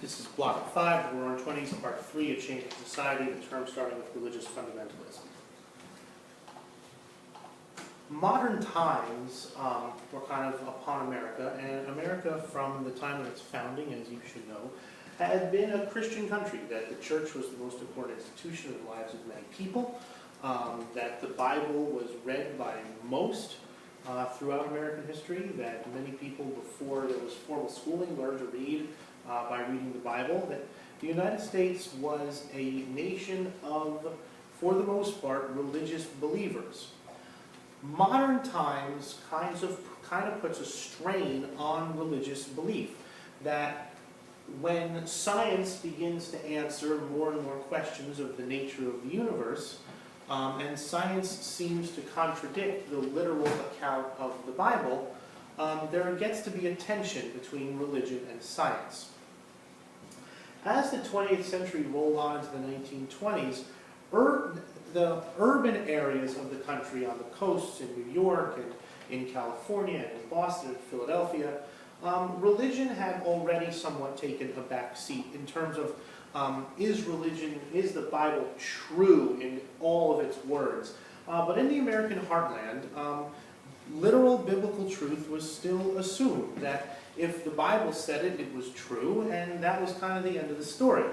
This is Block 5, the Roaring Twenties, Part 3 of Changing Society, the term starting with religious fundamentalism. Modern times were kind of upon America, and America from the time of its founding, as you should know, had been a Christian country, that the church was the most important institution in the lives of many people, that the Bible was read by most throughout American history, that many people before there was formal schooling learned to read by reading the Bible, that the United States was a nation of, for the most part, religious believers. Modern times kind of puts a strain on religious belief, that when science begins to answer more and more questions of the nature of the universe, and science seems to contradict the literal account of the Bible, there gets to be a tension between religion and science. As the 20th century rolled on into the 1920s, the urban areas of the country on the coasts in New York and in California and in Boston and Philadelphia, religion had already somewhat taken a back seat in terms of is the Bible true in all of its words? But in the American heartland, literal biblical truth was still assumed, that if the Bible said it, it was true, and that was kind of the end of the story.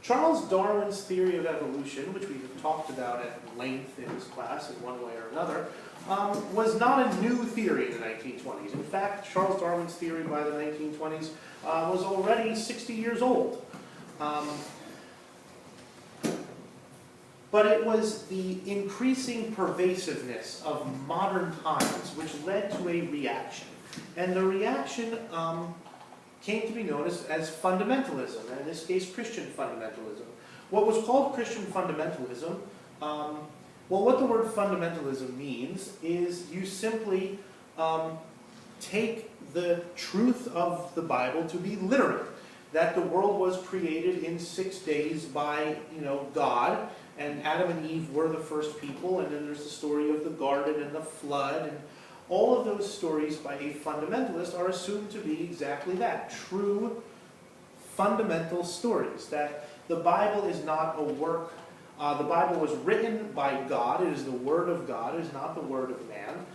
Charles Darwin's theory of evolution, which we have talked about at length in this class in one way or another, was not a new theory in the 1920s. In fact, Charles Darwin's theory by the 1920s was already 60 years old. But it was the increasing pervasiveness of modern times which led to a reaction. And the reaction came to be known as fundamentalism, and in this case Christian fundamentalism. What was called Christian fundamentalism, well, what the word fundamentalism means is you simply take the truth of the Bible to be literate, that the world was created in 6 days by, God, and Adam and Eve were the first people, and then there's the story of the garden and the flood, and all of those stories by a fundamentalist are assumed to be exactly that, true fundamental stories, that the Bible is not a work, the Bible was written by God, it is the Word of God, it is not the Word of man,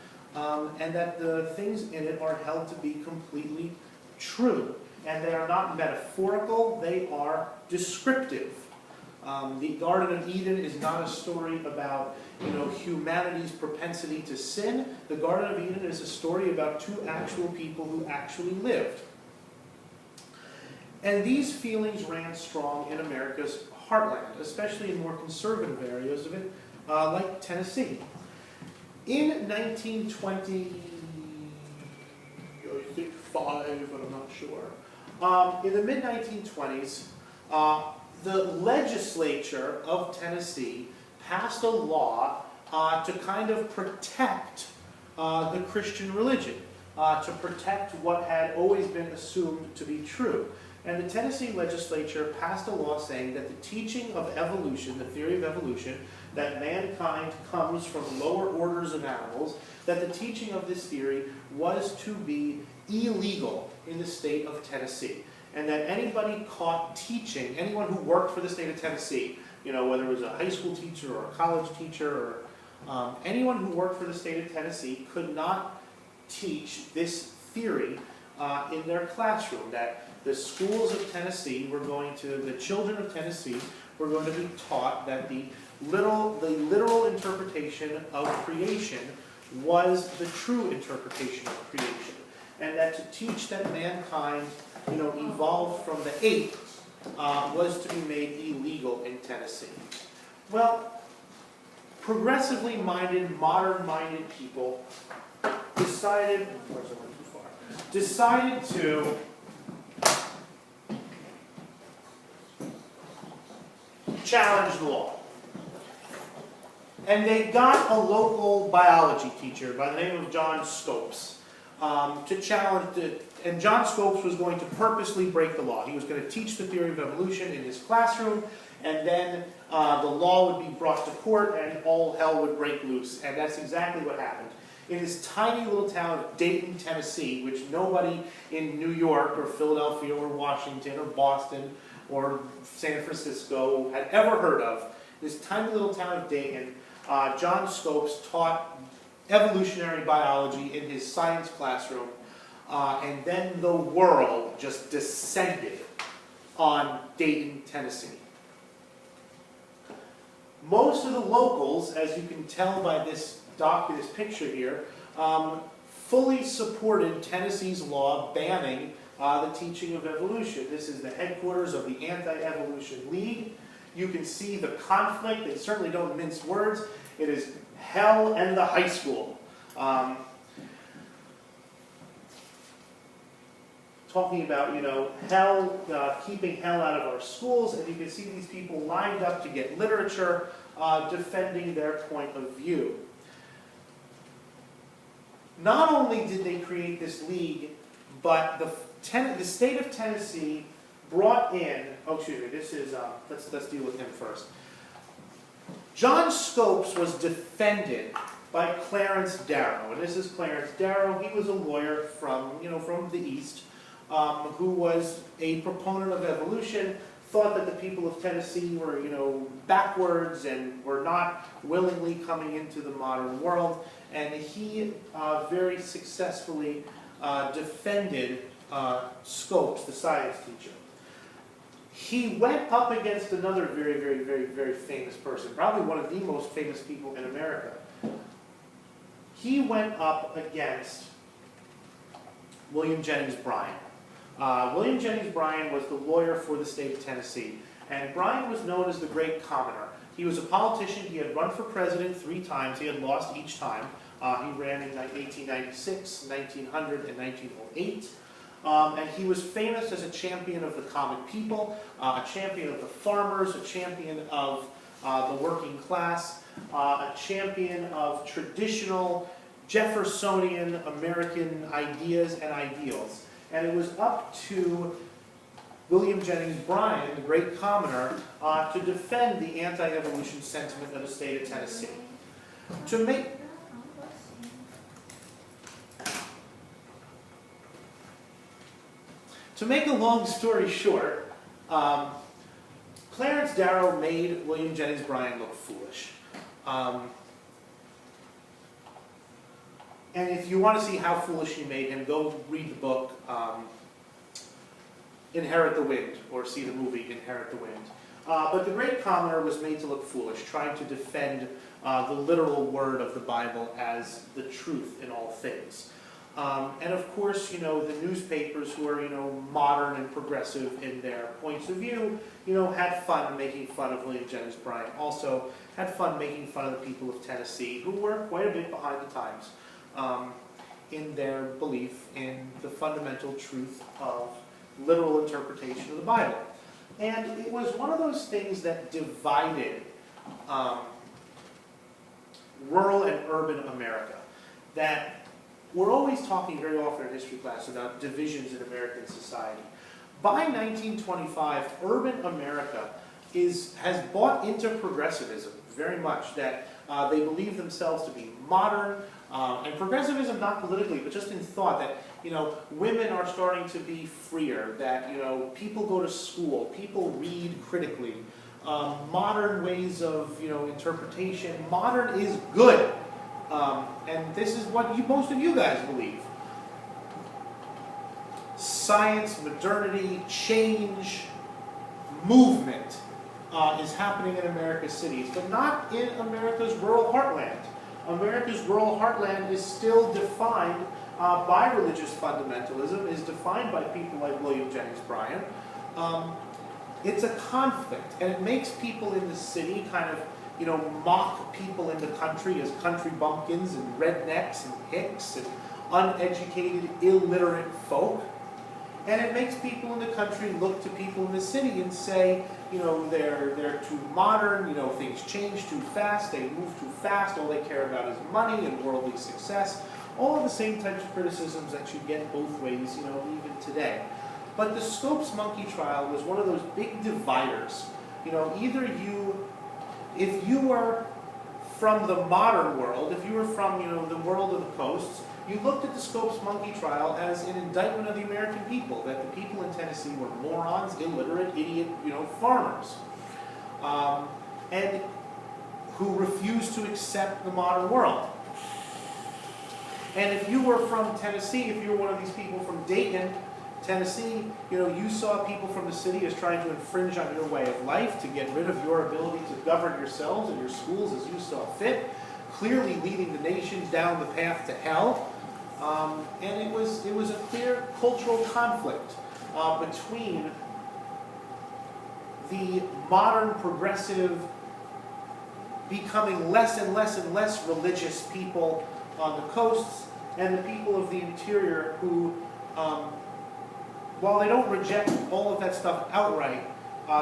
and that the things in it are held to be completely true. And they are not metaphorical, they are descriptive. The Garden of Eden is not a story about humanity's propensity to sin. The Garden of Eden is a story about two actual people who actually lived. And these feelings ran strong in America's heartland, especially in more conservative areas of it, like Tennessee. In 1920, I think 5, but I'm not sure. In the mid-1920s, the legislature of Tennessee passed a law to kind of protect the Christian religion, to protect what had always been assumed to be true. And the Tennessee legislature passed a law saying that the teaching of evolution, the theory of evolution, that mankind comes from lower orders of animals, that the teaching of this theory was to be illegal in the state of Tennessee. And that anybody caught teaching, anyone who worked for the state of Tennessee, whether it was a high school teacher or a college teacher, or anyone who worked for the state of Tennessee could not teach this theory in their classroom, that the schools of Tennessee were the children of Tennessee were going to be taught that the literal interpretation of creation was the true interpretation of creation. And that to teach that mankind evolved from the ape was to be made illegal in Tennessee. Well, progressively minded, modern-minded people decided to challenge the law. And they got a local biology teacher by the name of John Scopes to challenge it. And John Scopes was going to purposely break the law. He was going to teach the theory of evolution in his classroom, and then the law would be brought to court and all hell would break loose. And that's exactly what happened. in this tiny little town of Dayton, Tennessee, which nobody in New York or Philadelphia or Washington or Boston or San Francisco had ever heard of. This tiny little town of Dayton, John Scopes taught evolutionary biology in his science classroom, and then the world just descended on Dayton, Tennessee. Most of the locals, as you can tell by this picture here, fully supported Tennessee's law banning the teaching of evolution. This is the headquarters of the Anti-Evolution League. You can see the conflict. They certainly don't mince words. It is hell and the high school. Talking about, hell, keeping hell out of our schools, and you can see these people lined up to get literature defending their point of view. Not only did they create this league, but the state of Tennessee brought in, this is, let's deal with him first. John Scopes was defended by Clarence Darrow, and this is Clarence Darrow. He was a lawyer from the East, who was a proponent of evolution, thought that the people of Tennessee were, backwards and were not willingly coming into the modern world, and he very successfully defended Scopes, the science teacher. He went up against another very, very, very, very famous person, probably one of the most famous people in America. He went up against William Jennings Bryan. William Jennings Bryan was the lawyer for the state of Tennessee, and Bryan was known as the Great Commoner. He was a politician. He had run for president 3 times. He had lost each time. He ran in 1896, 1900, and 1908. And he was famous as a champion of the common people, a champion of the farmers, a champion of the working class, a champion of traditional Jeffersonian American ideas and ideals. And it was up to William Jennings Bryan, the Great Commoner, to defend the anti-evolution sentiment of the state of Tennessee. To make a long story short, Clarence Darrow made William Jennings Bryan look foolish. And if you want to see how foolish he made him, go read the book Inherit the Wind, or see the movie Inherit the Wind. But the Great Commoner was made to look foolish, trying to defend the literal word of the Bible as the truth in all things. And of course, the newspapers who are, modern and progressive in their points of view, had fun making fun of William Jennings Bryan. Also had fun making fun of the people of Tennessee, who were quite a bit behind the times in their belief in the fundamental truth of literal interpretation of the Bible. And it was one of those things that divided rural and urban America. That we're always talking very often in history class about divisions in American society. By 1925, urban America has bought into progressivism very much, that they believe themselves to be modern, and progressivism not politically, but just in thought, that women are starting to be freer, that people go to school, people read critically, modern ways of interpretation. Modern is good, and this is what most of you guys believe. Science, modernity, change, movement is happening in America's cities, but not in America's rural heartland. America's rural heartland is still defined by religious fundamentalism, is defined by people like William Jennings Bryan. It's a conflict, and it makes people in the city kind of, mock people in the country as country bumpkins and rednecks and hicks and uneducated, illiterate folk. And it makes people in the country look to people in the city and say, they're too modern, things change too fast, they move too fast, all they care about is money and worldly success. All of the same types of criticisms that you get both ways, even today. But the Scopes monkey trial was one of those big dividers. If you were from the modern world, if you were from, the world of the coasts, you looked at the Scopes monkey trial as an indictment of the American people, that the people in Tennessee were morons, illiterate, idiot, farmers, and who refused to accept the modern world. And if you were from Tennessee, if you were one of these people from Dayton, Tennessee, you saw people from the city as trying to infringe on your way of life, to get rid of your ability to govern yourselves and your schools as you saw fit, clearly leading the nation down the path to hell. And it was a clear cultural conflict between the modern progressive, becoming less and less and less religious people on the coasts, and the people of the interior who, while they don't reject all of that stuff outright,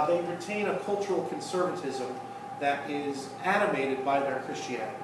they retain a cultural conservatism that is animated by their Christianity.